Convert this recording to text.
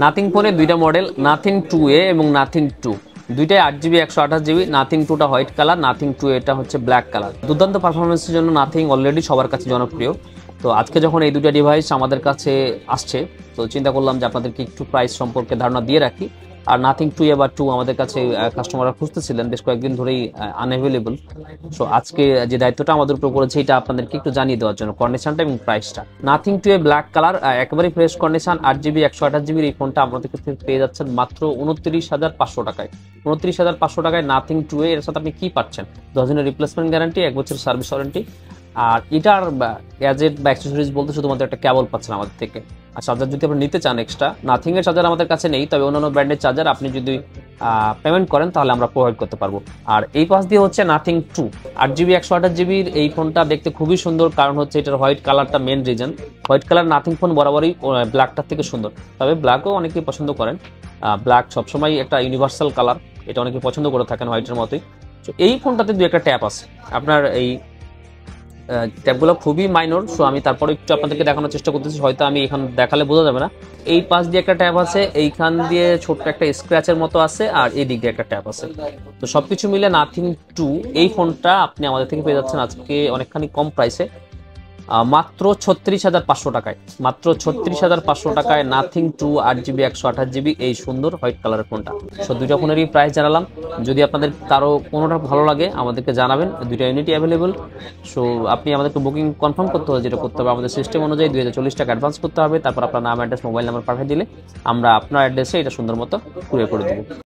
Nothing ফোনে দুইটা model, nothing 2A এবং নাথিং 2, দুইটাই 8GB 128GB। নাথিং 2টা হোয়াইট কালার, নাথিং 2A হচ্ছে ব্ল্যাক কালার। দুর্দান্ত পারফরমেন্সের জন্য নাথিং অলরেডি সবার কাছে জনপ্রিয়। তো আজকে যখন এই দুইটা ডিভাইস আমাদের কাছে আসছে, তো চিন্তা করলাম যে আপনাদেরকে একটু প্রাইস সম্পর্কে ধারণা দিয়ে রাখি। আর নাথিং 2A বা 2 আমাদের কাছে কাস্টমাররা খুঁজতেছিলেন বেশ কয়েকদিন ধরেই, আনঅ্যাভেলেবল। সো আজকে যে দায়িত্বটা আমাদের উপর পড়েছে, এটা আপনাদেরকে একটু জানিয়ে দেওয়ার জন্য কন্ডিশনটা এবং প্রাইসটা। নাথিং 2A ব্ল্যাক কালার, একেবারেই ফ্রেশ কন্ডিশন, 8GB 128GB। এই ফোনটা আমাদের কাছে পেয়ে যাচ্ছেন মাত্র 29,500 টাকায়। 29,500 টাকায় নাথিং 2A। এর সাথে আপনি কি পাচ্ছেন? 10 দিনের রিপ্লেসমেন্ট গ্যারান্টি, 1 বছর সার্ভিস ওয়ারেন্টি। আর এটার গ্যাজেট বা অ্যাক্সেসরিজ বলতে শুধুমাত্র একটা কেবল পাচ্ছেন আমাদের থেকে। আর চার্জার যদি আপনি নিতে চান এক্সট্রা, নাথিং এর চার্জার আমাদের কাছে নেই, তবে অন্যান্য ব্র্যান্ডের চার্জার আপনি যদি পেমেন্ট করেন তাহলে আমরা প্রোভাইড করতে পারবো। আর এই পাশ দিয়ে হচ্ছে নাথিং 2, 8GB 128GB। এই ফোনটা দেখতে খুবই সুন্দর, কারণ হচ্ছে এটার হোয়াইট কালারটা main reason. White colour Nothing phone বরাবরই ব্ল্যাকটার থেকে সুন্দর, তবে ব্ল্যাকও অনেকেই পছন্দ করেন। ব্ল্যাক সবসময় একটা ইউনিভার্সাল কালার, এটা অনেকে পছন্দ করে থাকেন হোয়াইটের মতোই। তো এই ফোনটাতে দু একটা ট্যাপ আছে, আপনার এই ট্যাপগুলো খুবই মাইনর। সো আমি তারপরে একটু আপনাদেরকে দেখানোর চেষ্টা করতেছি, হয়তো আমি এখানে দেখালে বোঝা যাবে না। এই পাশ দিয়ে একটা ট্যাপ আছে, এইখান দিয়ে ছোট্ট একটা স্ক্র্যাচের মতো আছে, আর এই দিক দিয়ে একটা ট্যাপ আছে। তো সবকিছু মিলে নাথিং 2 এই ফোনটা আপনি আমাদের থেকে পেয়ে যাচ্ছেন আজকে অনেকখানি কম প্রাইসে, মাত্র 36,500 টাকায়। মাত্র 36,500 টাকায় নাথিং 2 8GB 128GB এই সুন্দর হোয়াইট কালারের ফোনটা। সো দুইটা ফোনেরই প্রাইস জানালাম। যদি আপনাদের কারো কোনোটা ভালো লাগে আমাদেরকে জানাবেন, দুইটা ইউনিটই অ্যাভেলেবল। সো আপনি আমাদেরকে বুকিং কনফার্ম করতে হবে, যেটা করতে হবে আমাদের সিস্টেম অনুযায়ী 2040 টাকা অ্যাডভান্স করতে হবে। তারপর আপনার নাম, অ্যাড্রেস, মোবাইল নাম্বার পাঠিয়ে দিলে আমরা আপনার অ্যাড্রেসে এটা সুন্দর মতো কুরিয়ার করে দেবো।